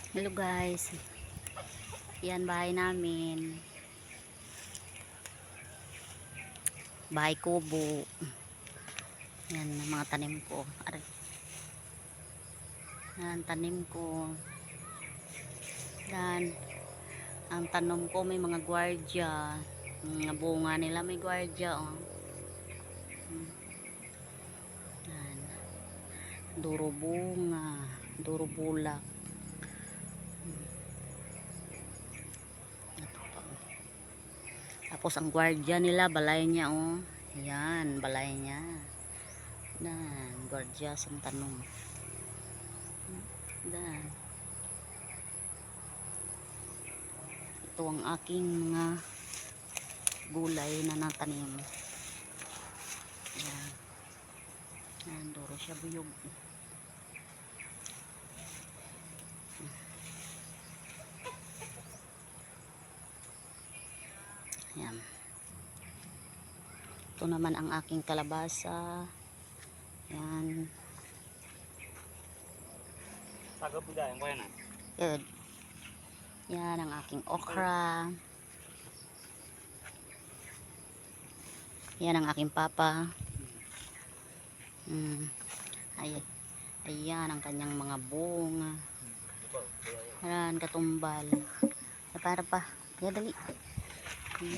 Hello guys, yan bahay namin, bahay kubo. Yan ang mga tanim ko. Yan tanim ko. Yan ang tanom ko, may mga gwardiya, mga bunga nila may gwardiya, oh. Yan, duro bunga, duro bulak. Tapos ang gwardiya nila, balay niya, oh. Yan, balay niya. Yan, gwardiya sa tanom. Yan. Ito ang aking mga gulay na natanim. Yan. Yan, duro siya buyog. Yan. Ito naman ang aking kalabasa. Yan. Tagap po dahil ko yan. Good. Yan ang aking okra. Yan ang aking papa. Ayan ang kanyang mga bunga. Yan, katumbal. Para pa. Yan, dali.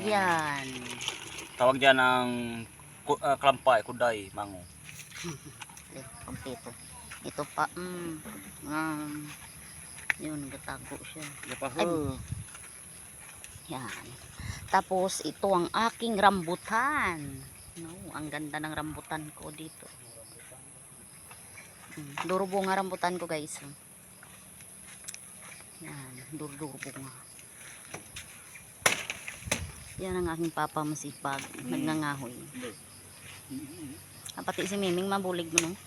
Yan. Tawag dyan ng klampay, kuday, mango. Kompleto. Ito pa. Yun, gatago siya. Yan. Tapos, ito ang aking rambutan. No, ang ganda ng rambutan ko dito. Duro bunga rambutan ko, guys. Yan, duro bunga. Yan ang aking papa masipag. Nagngangahoy. Pati si Miming mabulig mo, no?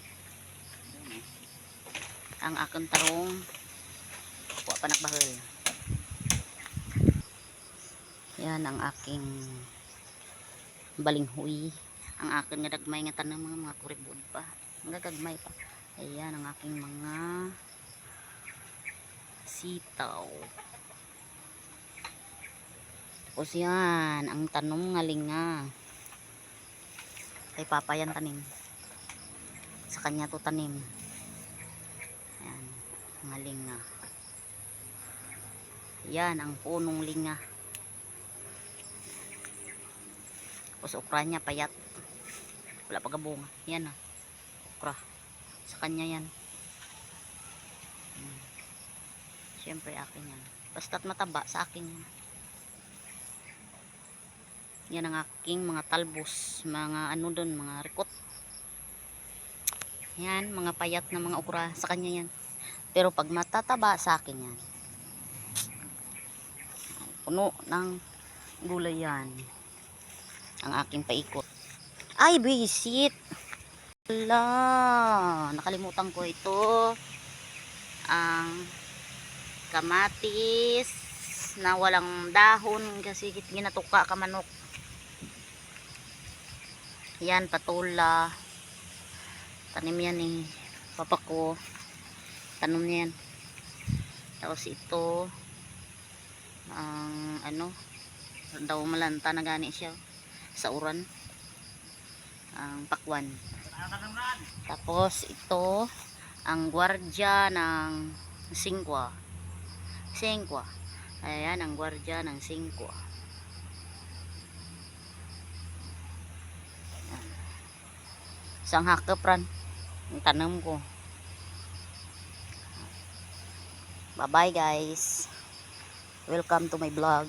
Ang aking tarong kuha pa nakbahal. Yan ang aking balinghoy. Ang aking nadagmay nga tanang mga kuribod pa. Ang gagagmay pa. Ayan ang aking mga sitaw. Tapos yan ang tanom nga linga. Kay papa yan tanim. Sa kanya to tanim. Ayan, mga linga. Yan ang punong linga. Tapos okra niya payat. Wala pa gabunga. Yan ah. Okra. Sa kanya yan. Siyempre akin yan. Basta't mataba sa akin yan. Yan ang aking mga talbos. Mga ano doon. Mga rikot. Yan. Mga payat na mga okra. Sa kanya yan. Pero pag matataba sa akin yan. Puno ng gulay yan. Ang aking paikot. Ay, bisit. Wala. Nakalimutan ko ito. Ang kamatis na walang dahon kasi ginatuka ka manok. Yan, patula. Tanim yan eh. Papa ko. Tanim yan. Tapos ito. Ang ano. Daw malanta na gani siya. Sa uran. Ang pakwan. Tapos ito. Ang gwardiya ng singkwa. Ayan ang gwardiya ng singkwa. Isang hakapran ang tanong ko. Bye bye guys, welcome to my vlog.